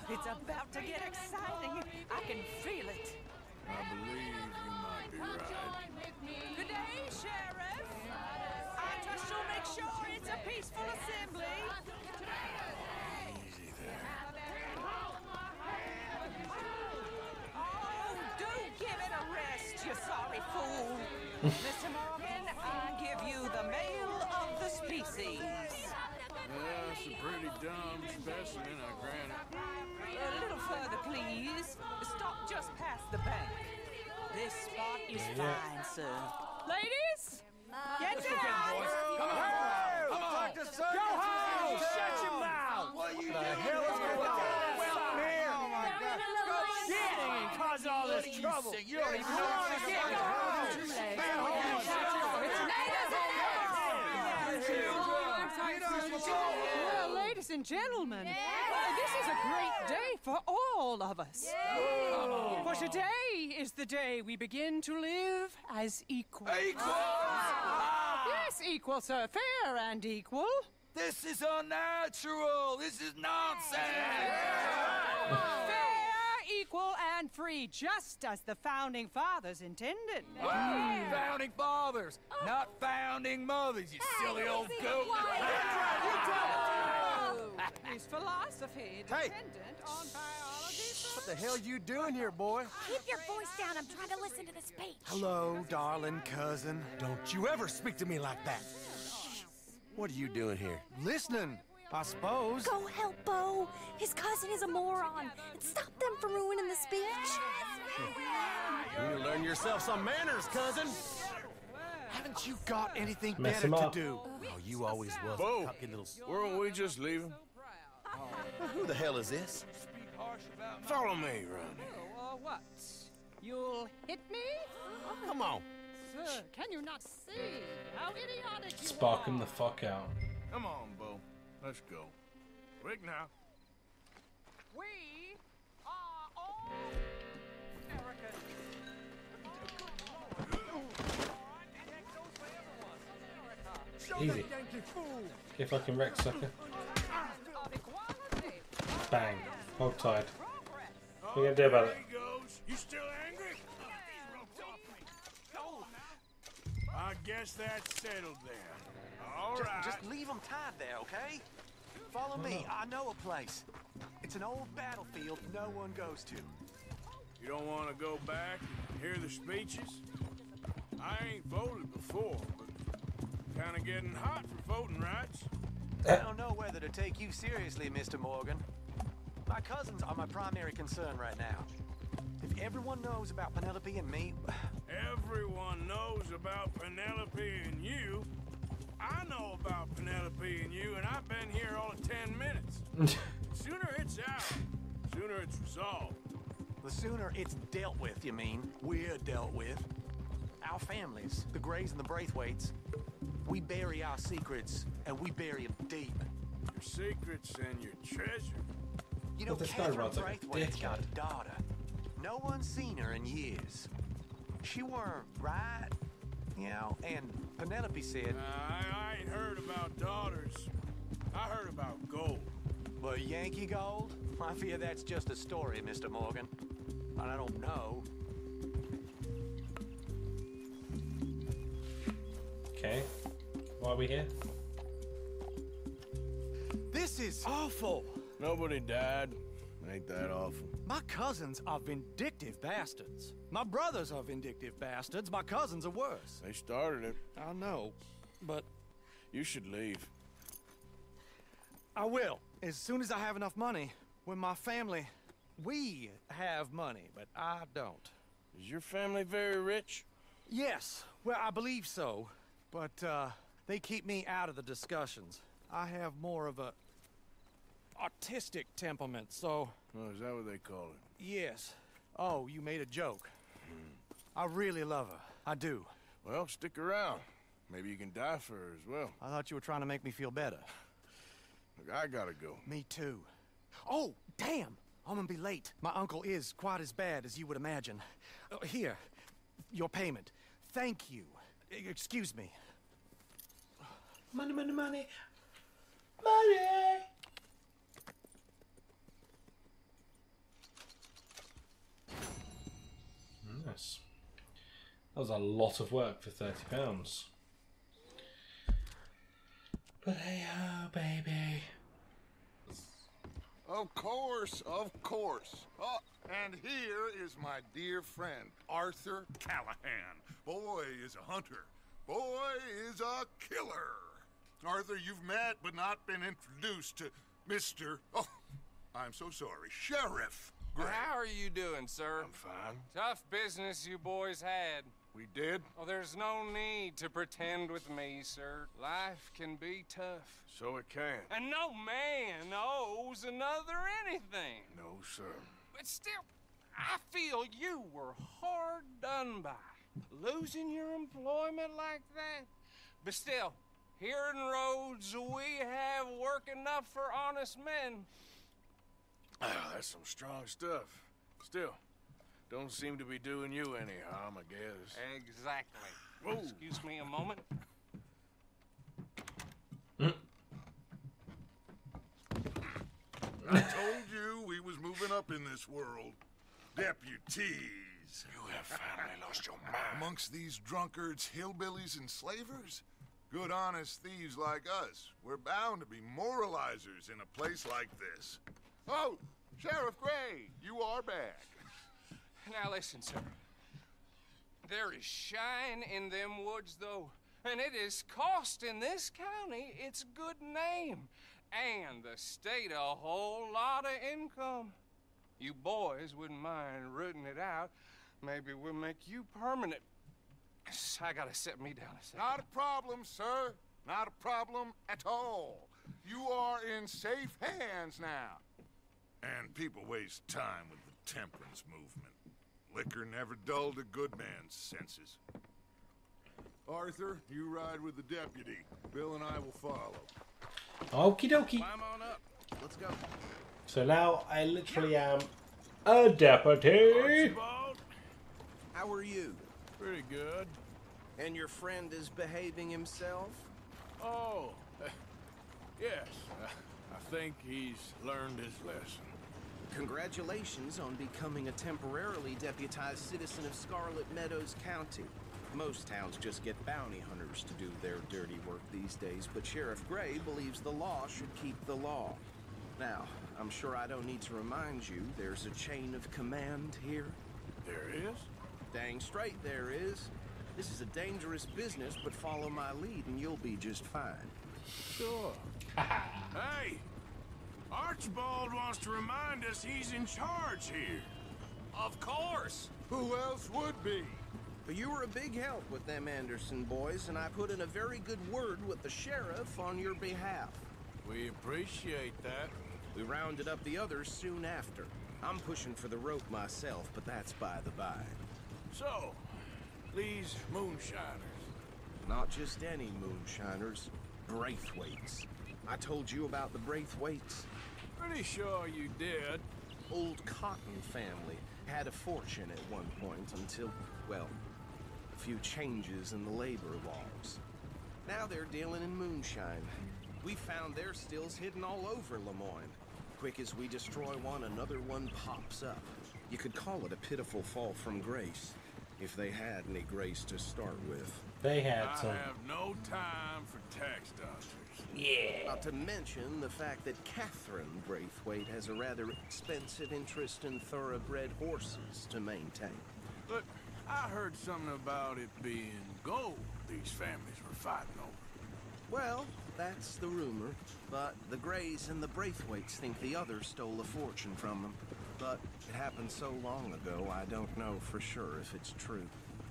It's about to get exciting. I can feel it. I believe you might be right. Good day, Sheriff. I trust you'll make sure it's a peaceful assembly. Easy there. Oh, do give it a rest, you sorry fool. Mr. Morgan, I give you the male of the species. That's a pretty dumb specimen, I grant it. A little further, please. Stop just past the bank. This spot is fine, sir. Ladies, get down. Come on! Go home! Shut your mouth! What are you doing? The hell is going on here? Oh my God! Go shit and cause all this trouble. You don't even know what's going Well, ladies and gentlemen, this is a great day for all of us. For today is the day we begin to live as equals. Equals? Yes, equal, sir. Fair and equal. This is unnatural. This is nonsense. Fair, equal, and free, just as the Founding Fathers intended. Founding fathers, not founding mothers, you silly old goat. Is philosophy dependent on biology? What the hell you doing here, boy? Keep your voice down. I'm trying to listen to the speech. Hello, darling cousin. Don't you ever speak to me like that. What are you doing here? Listening, I suppose. Go help Bo. His cousin is a moron. And stop them from ruining the speech. You need to learn yourself some manners, cousin. Haven't you got anything Mess better him to up. do? Oh, you always was Bo, a cocky little... weren't we just leaving? Who the hell is this? Follow me, Ronnie. What? You'll hit me? Come on. Sir, can you not see how idiotic you Spark are? him the fuck out. Come on, Bo. Let's go. Quick now. We are all Americans. Easy. Get fucking wrecked, sucker. Bang. Hold tight. What are you gonna do about it? There he goes. You still angry? I guess that's settled then. All right. Just leave them tied there, okay? Follow me. I know a place. It's an old battlefield no one goes to. You don't want to go back and hear the speeches? I ain't voted before, but kind of getting hot for voting rights. I don't know whether to take you seriously, Mr. Morgan. My cousins are my primary concern right now. If everyone knows about Penelope and me... Everyone knows about Penelope and you. I know about Penelope and you, and I've been here all of 10 minutes. Sooner it's out, sooner it's resolved. The sooner it's dealt with, you mean, we're dealt with. Our families, the Grays and the Braithwaites, we bury our secrets, and we bury them deep. Your secrets and your treasure. You know, But this guy Catherine runs like a Braithwaite's got a dickhead. daughter. No one's seen her in years. She weren't right, you know, and Penelope said... I ain't heard about daughters. I heard about gold. But Yankee Gold? I fear that's just a story, Mr. Morgan. And I don't know. Okay. Why are we here? This is awful. Nobody died. Ain't that awful? My cousins are vindictive bastards. My brothers are vindictive bastards. My cousins are worse. They started it. I know, but You should leave. I will. As soon as I have enough money. When my family... We have money, but I don't. Is your family very rich? Yes, well, I believe so. But, they keep me out of the discussions. I have more of a... artistic temperament, so... Oh, is that what they call it? Yes. Oh, you made a joke. I really love her. I do. Well, stick around. Maybe you can die for her as well. I thought you were trying to make me feel better. Look, I gotta go. Me too. Oh, damn! I'm gonna be late. My uncle is quite as bad as you would imagine. Here, your payment. Thank you. Excuse me. Money, money, money. Money! Nice. That was a lot of work for £30. But hey, oh, baby. Of course, of course. Oh, and here is my dear friend, Arthur Callahan. Boy is a hunter. Boy is a killer. Arthur, you've met but not been introduced to Mr. Oh, I'm so sorry, Sheriff Gray. How are you doing, sir? I'm fine. Tough business you boys had. We did? Oh, there's no need to pretend with me, sir. Life can be tough. So it can. And no man owes another anything. No, sir. But still, I feel you were hard done by. Losing your employment like that. But still, here in Rhodes, we have work enough for honest men. Oh, that's some strong stuff. Still, don't seem to be doing you any harm, I guess. Exactly. Whoa. Excuse me a moment. I told you we was moving up in this world. Deputies. You have finally lost your mind. Amongst these drunkards, hillbillies, and slavers? Good, honest thieves like us. We're bound to be moralizers in a place like this. Oh, Sheriff Gray, you are back. Now listen, sir. There is shine in them woods, though, and it is costing this county its good name, and the state a whole lot of income. You boys wouldn't mind rooting it out. Maybe we'll make you permanent. I gotta set me down a second. Not a problem, sir. Not a problem at all. You are in safe hands now. And people waste time with the temperance movement. Liquor never dulled a good man's senses. Arthur, you ride with the deputy. Bill and I will follow. Okie dokie. Climb on up. Let's go. So now I literally am a deputy. Archibald, How are you? pretty good. And your friend is behaving himself? Oh, yes. I think he's learned his lesson. Congratulations on becoming a temporarily deputized citizen of Scarlet Meadows County. Most towns just get bounty hunters to do their dirty work these days, but Sheriff Gray believes the law should keep the law. Now, I'm sure I don't need to remind you, there's a chain of command here. There is? Dang straight there is. This is a dangerous business, but follow my lead and you'll be just fine. Sure. Hey! Archibald wants to remind us he's in charge here. Of course! Who else would be? But you were a big help with them Anderson boys, and I put in a very good word with the sheriff on your behalf. We appreciate that. We rounded up the others soon after. I'm pushing for the rope myself, but that's by the by. So, these moonshiners. Not just any moonshiners, Braithwaites. I told you about the Braithwaites. Pretty sure you did. Old Cotton family had a fortune at one point until, well, a few changes in the labor laws. Now they're dealing in moonshine. We found their stills hidden all over Lemoyne. Quick as we destroy one, another one pops up. You could call it a pitiful fall from grace, if they had any grace to start with. They had some. I have no time for tax doctors. Yeah. Not to mention the fact that Catherine Braithwaite has a rather expensive interest in thoroughbred horses to maintain. Look, I heard something about it being gold these families were fighting over. Well, that's the rumor, but the Greys and the Braithwaites think the others stole a fortune from them. But it happened so long ago, I don't know for sure if it's true.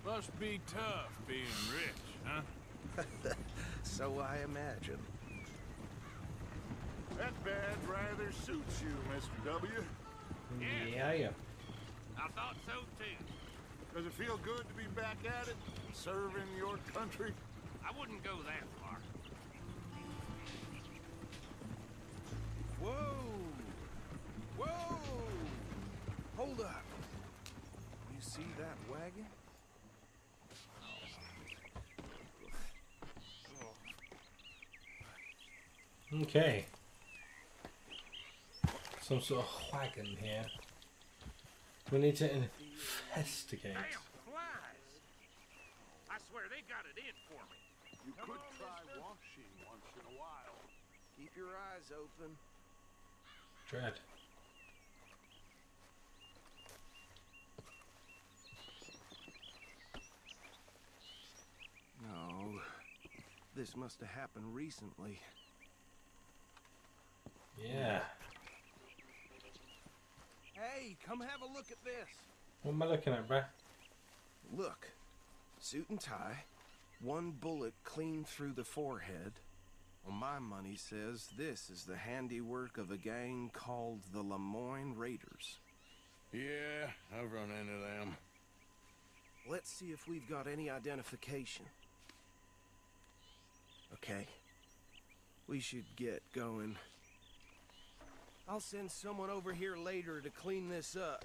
Must be tough being rich, huh? So I imagine. That badge rather suits you, Mr. W. Yeah. I thought so too. Does it feel good to be back at it, serving your country? I wouldn't go that far. Whoa! Whoa! Hold up. You see that wagon? Okay. Some sort of wagon here. We need to investigate. Damn flies! I swear they got it in for me. You could try washing once in a while. Keep your eyes open. Dread. No. This must have happened recently. Yeah. Hey, come have a look at this. What am I looking at, bruh? Look. Suit and tie. One bullet clean through the forehead. Well, my money says this is the handiwork of a gang called the Lemoyne Raiders. Yeah, I've run into them. Let's see if we've got any identification. Okay. We should get going. I'll send someone over here later to clean this up.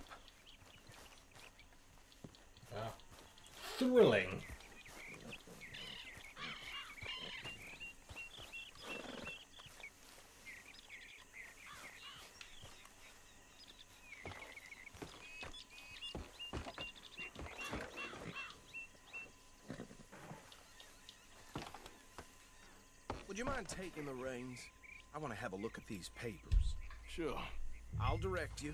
Wow. Thrilling. Would you mind taking the reins? I want to have a look at these papers. Sure. I'll direct you.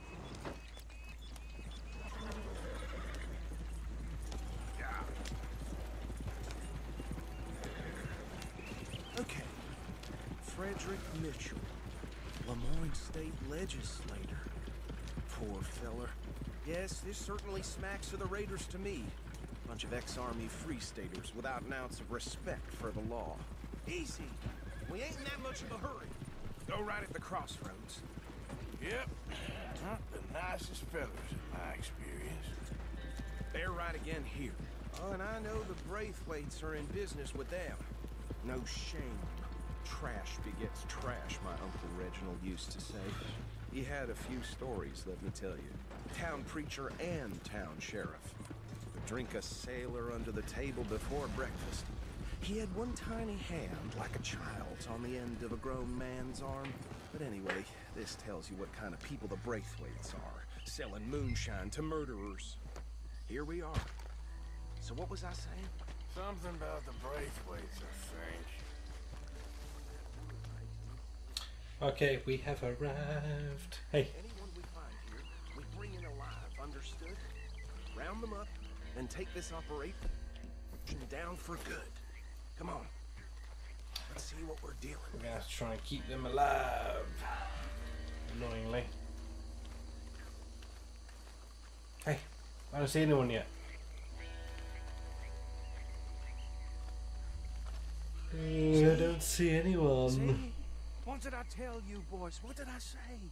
Okay. Frederick Mitchell, Lemoyne State Legislator. Poor feller. Yes, this certainly smacks of the Raiders to me. Bunch of ex-Army Free Staters without an ounce of respect for the law. Easy. We ain't in that much of a hurry. Go right at the crossroads. Yep. Not the nicest fellas in my experience. They're right again here. Oh, and I know the Braithwaites are in business with them. No shame. Trash begets trash, my Uncle Reginald used to say. He had a few stories, let me tell you. Town preacher and town sheriff. Would drink a sailor under the table before breakfast. He had one tiny hand, like a child's, on the end of a grown man's arm. But anyway, this tells you what kind of people the Braithwaites are. Selling moonshine to murderers. Here we are. So what was I saying? Something about the Braithwaites, I think. Okay, we have arrived. Hey. Anyone we find here, we bring in alive, understood? Round them up, and take this operation down for good. Come on. Let's see what we're dealing with. We're going to try and keep them alive. Annoyingly. Hey, I don't see anyone yet. I don't see anyone. See? What did I tell you, boys? What did I say?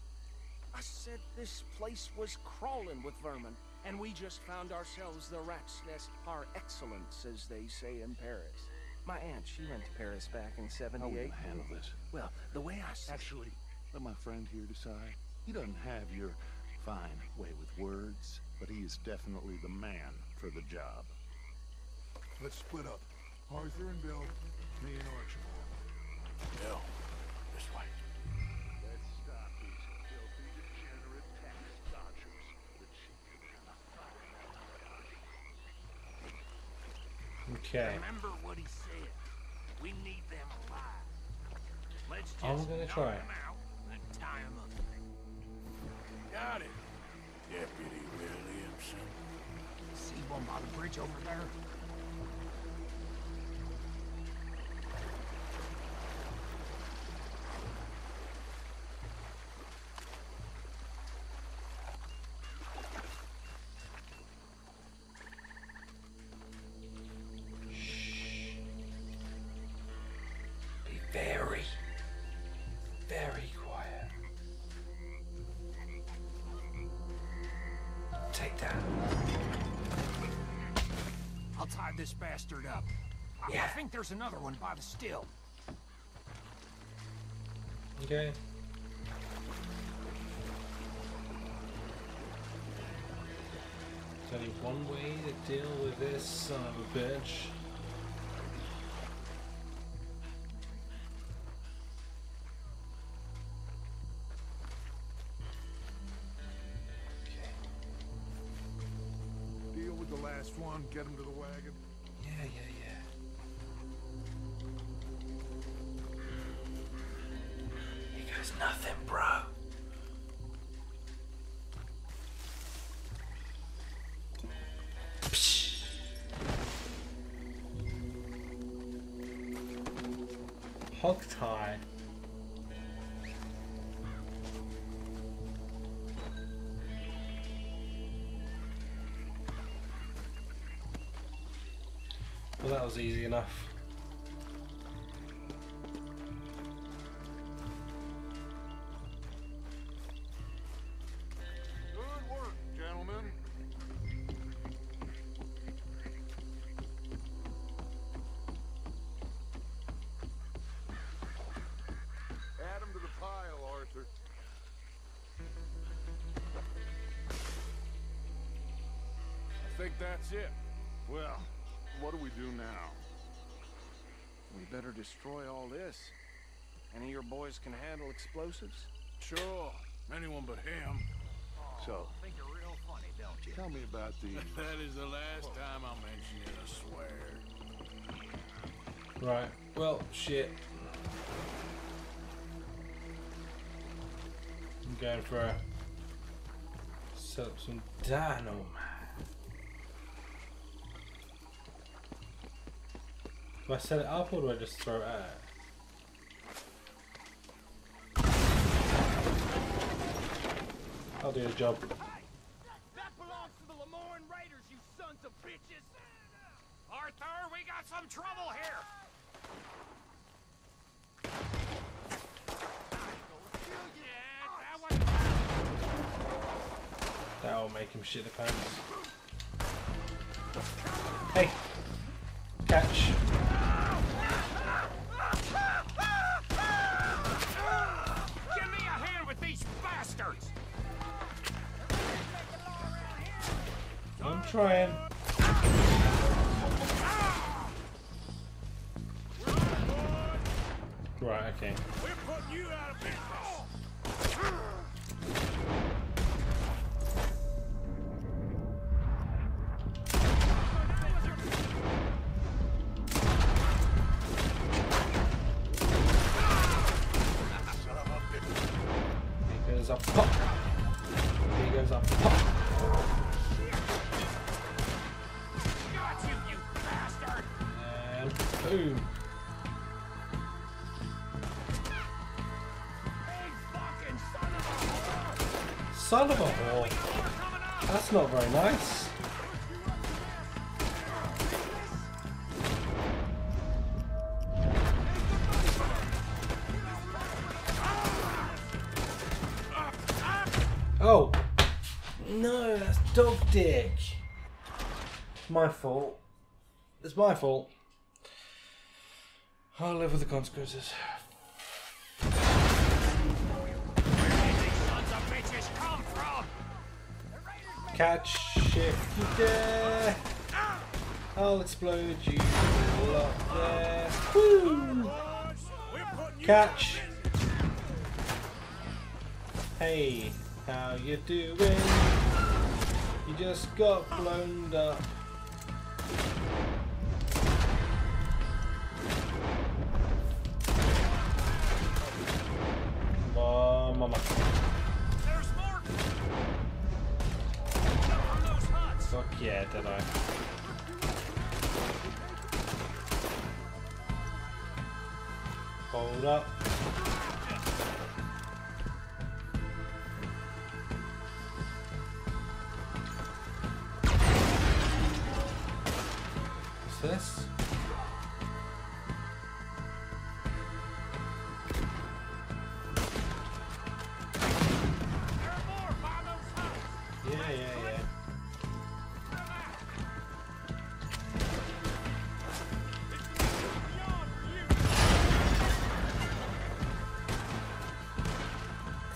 I said this place was crawling with vermin, and we just found ourselves the rat's nest par excellence, as they say in Paris. My aunt, she went to Paris back in '78. How will you handle this? Well, the way I see Actually, let my friend here decide. He doesn't have your fine way with words, but he is definitely the man for the job. Let's split up. Arthur and Bill, me and Archibald. Bill, this way. Let's stop these filthy Okay. Remember what he said. We need them alive. Let's just I'm gonna try. knock them out and tie them up. Got it, Deputy Williamson. See one by the bridge over there? Be very, very quiet. Take that. I'll tie this bastard up. Yeah. I think there's another one by the still. Okay. There's only one way to deal with this son of a bitch. Deal with the last one, get him to the wagon. Yeah. He goes nothing, bro. Hog tie. Well, that was easy enough. Good work, gentlemen. Add him to the pile, Arthur. I think that's it. Well, what do we do now? We better destroy all this. Any of your boys can handle explosives? Sure, anyone but him. So, Think you're real funny, don't you? tell me about these. That is the last time I'll mention it, I swear. Right. Well, shit. I'm going for a set up some dynamite. Do I set it up or do I just throw it out? I'll do the job. That belongs to the Lemoyne Raiders, you sons of bitches! Arthur, we got some trouble here! That'll make him shit the pants. Hey! Catch! Give me a hand with these bastards! I'm trying. Right, okay. We're putting you out of business! He goes up pop. He goes up pop. Got you, you bastard! And boom. Son of a whore. That's not very nice. Oh! No, that's dog dick. My fault. It's my fault. I'll live with the consequences. Catch, shift, you dare. I'll explode you up there. Woo! Catch. Hey, how you doing? You just got blown up. there, did I? Hold up. What's this? Yeah.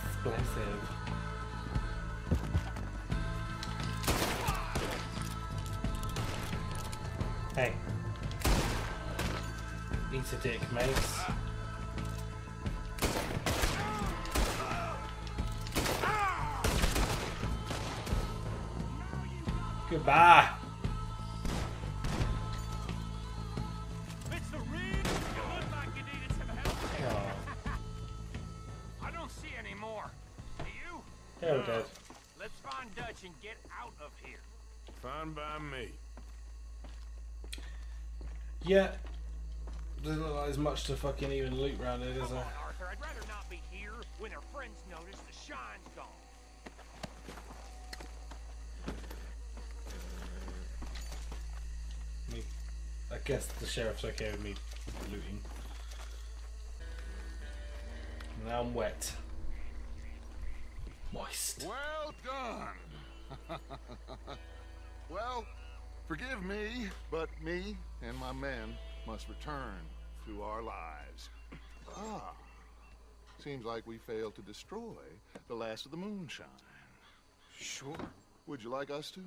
Explosive. Hey. Eat a dick, mates. Goodbye. Mr. Reed, you look like you needed some help. I don't see any more. Do you? Hell dead. Let's find Dutch and get out of here. Fine by me. Yeah. Doesn't look like there's much to fucking even loot around here, is there? Arthur, I'd rather not be here when their friends notice the shine's gone. I guess the sheriff's okay with me looting. Now I'm wet. Moist. Well done. Well, forgive me, but me and my men must return to our lives. Ah, seems like we failed to destroy the last of the moonshine. Sure. Would you like us to?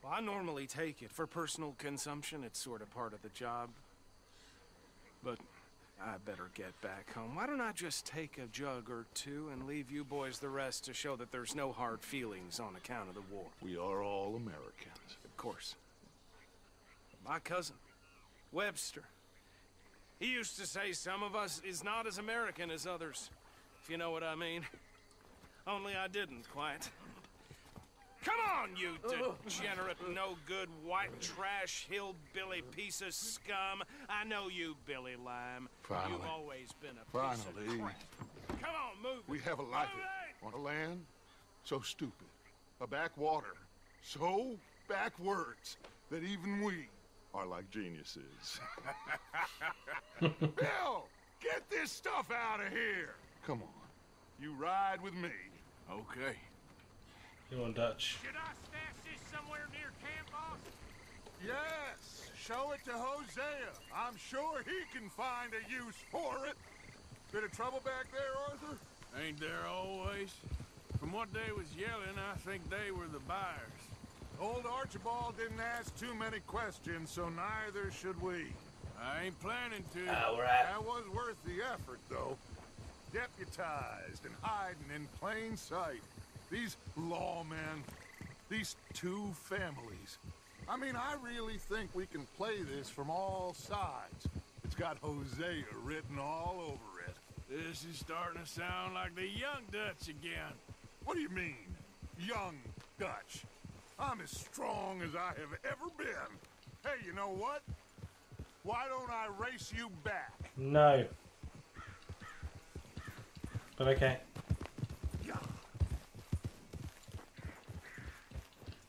Well, I normally take it. For personal consumption, it's sort of part of the job. But I better get back home. Why don't I just take a jug or two and leave you boys the rest to show that there's no hard feelings on account of the war? We are all Americans. Of course. My cousin, Webster, he used to say some of us is not as American as others, if you know what I mean. Only I didn't quite. Come on, you degenerate, no-good, white trash, hillbilly piece of scum. I know you, Billy Lime. Finally. You've always been a piece of crap. Come on, move. We have a life on a land so stupid, a backwater so backwards that even we are like geniuses. Bill, get this stuff out of here. Come on, you ride with me. Okay. You on Dutch? Should I stash this somewhere near camp, boss? Yes, show it to Hosea. I'm sure he can find a use for it. Bit of trouble back there, Arthur? Ain't there always? From what they was yelling, I think they were the buyers. Old Archibald didn't ask too many questions, so neither should we. I ain't planning to. Alright. That was worth the effort, though. Deputized and hiding in plain sight. These lawmen, these two families. I mean, I really think we can play this from all sides. It's got Hosea written all over it. This is starting to sound like the young Dutch again. What do you mean, young Dutch? I'm as strong as I have ever been. Hey, you know what? Why don't I race you back? No. But okay.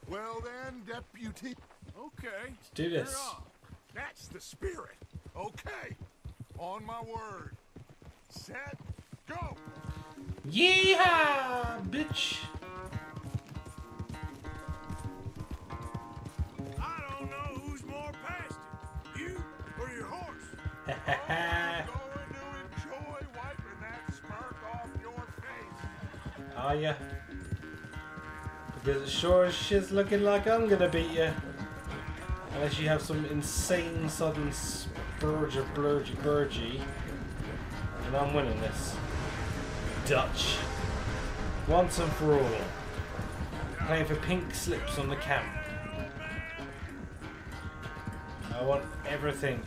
Well then, Deputy. Okay. Let's do this. That's the spirit. Okay. On my word. Set. Go. Yeehaw, bitch. I don't know who's more past it, you or your horse. I'm going to enjoy wiping that smirk off your face. Are ya? Because it sure as shit's looking like I'm gonna beat you. Unless you have some insane sudden splurgy. And I'm winning this. Dutch. Once and for all. Playing for pink slips on the camp. I want everything.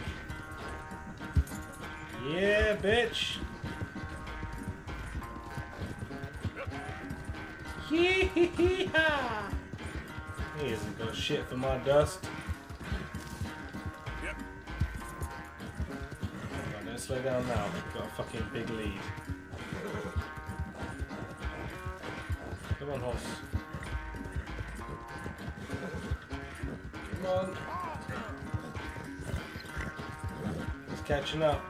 Yeah, bitch. Yee-hee-hee-ha! He hasn't got shit for my dust. Yep. Right, don't slow down now. We've got a fucking big lead. Come on, horse. Come on. He's catching up.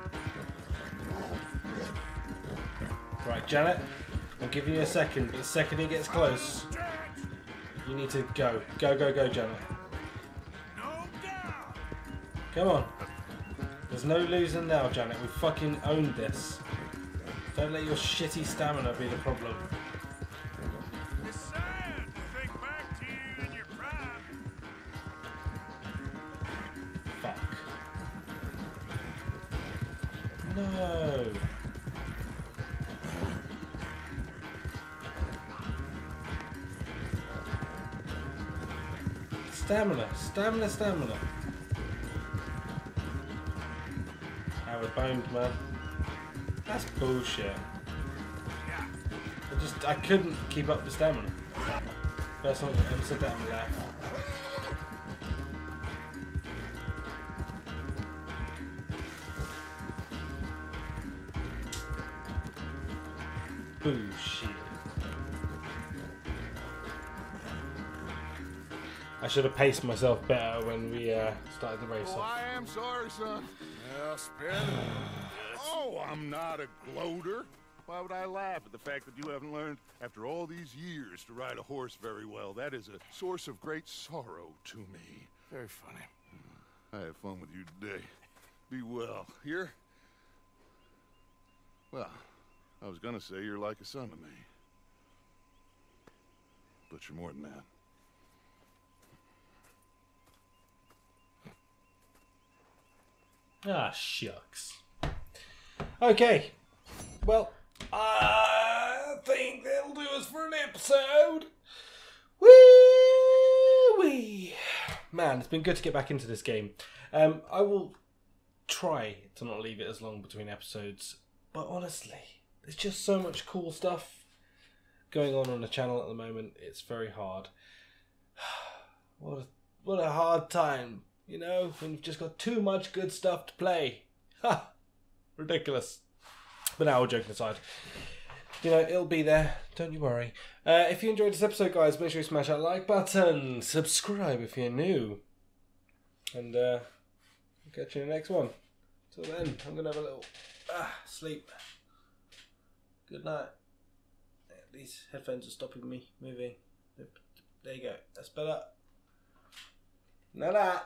Right, Janet, I'll give you a second, but the second he gets close, you need to go. Go, go, go, Janet. Come on. There's no losing now, Janet. We fucking owned this. Don't let your shitty stamina be the problem. It's sad to think back to you in your prime. Fuck. No. Stamina, stamina, stamina. I was boned, man. That's bullshit. I couldn't keep up the stamina. First time I've ever said that in my life. Bullshit. I should have paced myself better when we started the race Oh, off. I am sorry, son. Well, spin. Oh, I'm not a gloater. Why would I laugh at the fact that you haven't learned, after all these years, to ride a horse very well? That is a source of great sorrow to me. Very funny. I had fun with you today. Be well. Here? Well, I was gonna say you're like a son to me. But you're more than that. Ah, shucks. Okay. Well, I think that'll do us for an episode. Woo-wee! Man, it's been good to get back into this game. I will try to not leave it as long between episodes, but honestly, there's just so much cool stuff going on the channel at the moment. It's very hard. What a hard time. You know, when you've just got too much good stuff to play. Ha! Ridiculous. But now, all joking aside, you know, it'll be there. Don't you worry. If you enjoyed this episode, guys, make sure you smash that like button. Subscribe if you're new. And I'll catch you in the next one. Till then, I'm going to have a little sleep. Good night. These headphones are stopping me moving. There you go. That's better. Night-night.